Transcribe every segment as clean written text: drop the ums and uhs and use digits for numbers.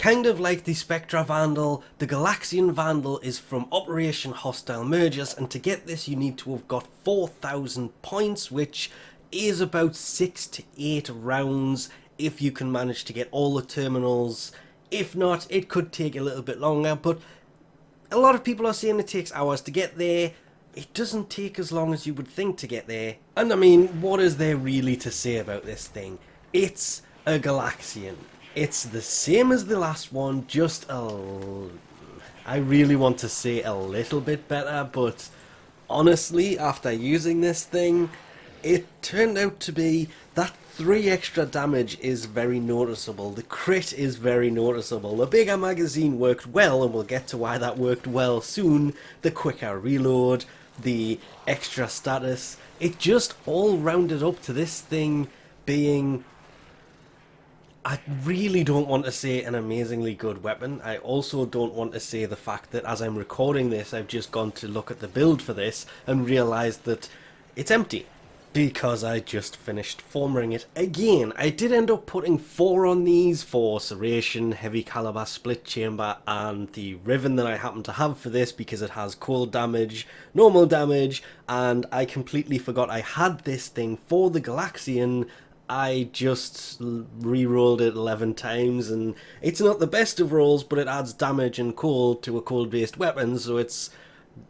Kind of like the Spectra Vandal, the Glaxion Vandal is from Operation Hostile Mergers, and to get this you need to have got 4,000 points, which is about 6 to 8 rounds if you can manage to get all the terminals. If not, it could take a little bit longer, but a lot of people are saying it takes hours to get there. It doesn't take as long as you would think to get there. And I mean, what is there really to say about this thing? It's a Glaxion. It's the same as the last one, just I really want to say a little bit better, but honestly, after using this thing, it turned out to be that 3 extra damage is very noticeable. The crit is very noticeable. The bigger magazine worked well, and we'll get to why that worked well soon. The quicker reload, the extra status, it just all rounded up to this thing being, I really don't want to say an amazingly good weapon. I also don't want to say the fact that as I'm recording this, I've just gone to look at the build for this and realised that it's empty, because I just finished formaing it again. I did end up putting 4 on these for Serration, Heavy Caliber, Split Chamber, and the Riven that I happen to have for this because it has cold damage, normal damage, and I completely forgot I had this thing for the Glaxion. I just re-rolled it 11 times, and it's not the best of rolls, but it adds damage and cold to a cold-based weapon, so it's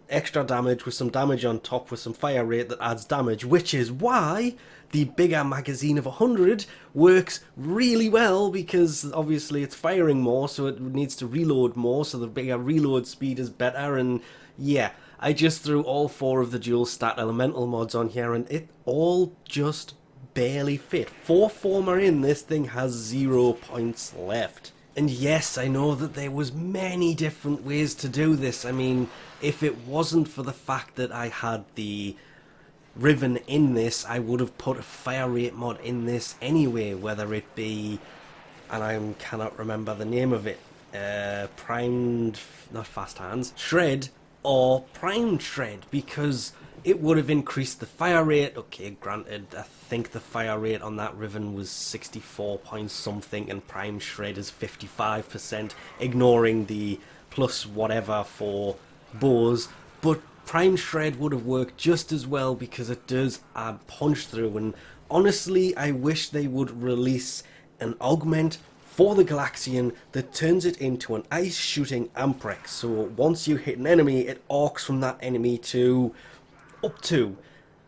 extra damage with some damage on top with some fire rate that adds damage, which is why the bigger magazine of 100 works really well, because obviously it's firing more, so it needs to reload more, so the bigger reload speed is better. And yeah, I just threw all 4 of the dual stat elemental mods on here, and it all just barely fit. 4 Forma in, this thing has 0 points left. And yes, I know that there was many different ways to do this. I mean, if it wasn't for the fact that I had the Riven in this, I would have put a fire rate mod in this anyway, whether it be, and I cannot remember the name of it, primed, not fast hands, shred, or primed shred, because it would have increased the fire rate. Okay, granted, I think the fire rate on that Riven was 64 points something, and prime shred is 55%, ignoring the plus whatever for bows, but prime shred would have worked just as well because it does add punch through. And honestly, I wish they would release an augment for the Glaxion that turns it into an ice shooting Amprex, so once you hit an enemy, it arcs from that enemy to up to,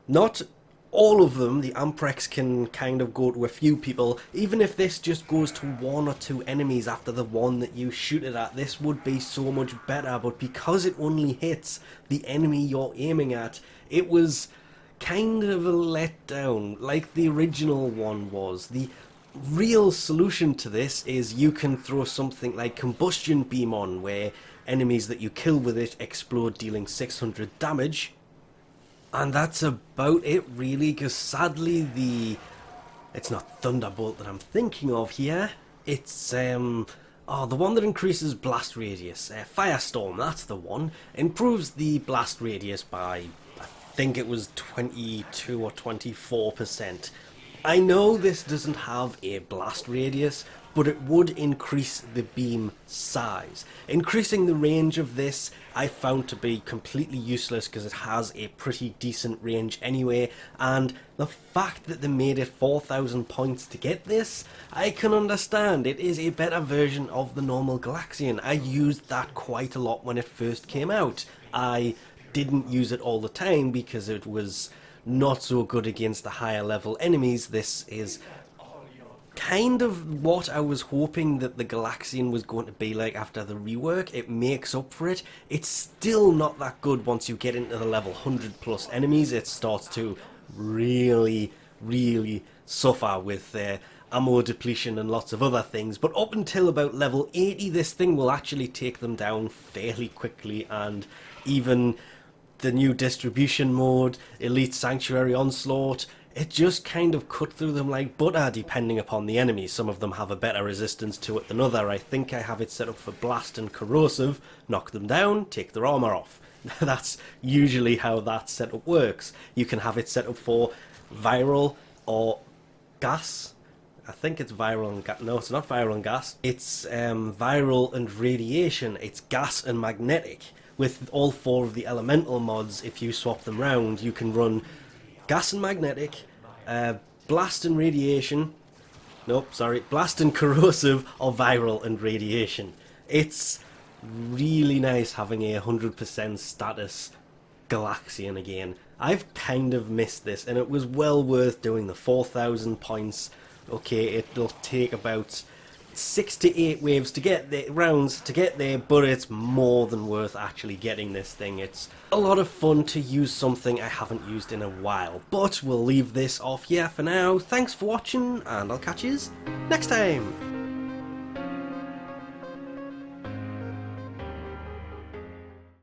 not all of them, the Amprex can kind of go to a few people. Even if this just goes to 1 or 2 enemies after the one that you shoot it at, this would be so much better, but because it only hits the enemy you're aiming at, it was kind of a letdown, like the original one was. The real solution to this is you can throw something like Combustion Beam on, where enemies that you kill with it explode, dealing 600 damage. And that's about it, really, because sadly it's not Thunderbolt that I'm thinking of here. It's the one that increases blast radius. Firestorm, that's the one. Improves the blast radius by, I think it was 22 or 24%. I know this doesn't have a blast radius, but it would increase the beam size. Increasing the range of this I found to be completely useless because it has a pretty decent range anyway, and the fact that they made it 4,000 points to get this, I can understand. It is a better version of the normal Glaxion. I used that quite a lot when it first came out. I didn't use it all the time because it was not so good against the higher level enemies. This is kind of what I was hoping that the Glaxion was going to be like after the rework. It makes up for it. It's still not that good once you get into the level 100 plus enemies. It starts to really suffer with ammo depletion and lots of other things, but up until about level 80 this thing will actually take them down fairly quickly. And even the new distribution mode, Elite Sanctuary Onslaught, it just kind of cut through them like butter depending upon the enemy. Some of them have a better resistance to it than other. I think I have it set up for Blast and Corrosive. Knock them down, take their armor off. That's usually how that setup works. You can have it set up for Viral or Gas. I think it's viral and gas. No, it's not viral and gas. It's viral and radiation. It's gas and magnetic. With all 4 of the elemental mods, if you swap them round, you can run gas and magnetic, blast and radiation. Nope, sorry, blast and corrosive, or viral and radiation. It's really nice having a 100% status Glaxion again. I've kind of missed this, and it was well worth doing the 4,000 points. Okay, it'll take about 6 to 8 waves to get there, rounds to get there, but it's more than worth actually getting this thing. It's a lot of fun to use something I haven't used in a while, but we'll leave this off here for now. Thanks for watching, and I'll catch you next time.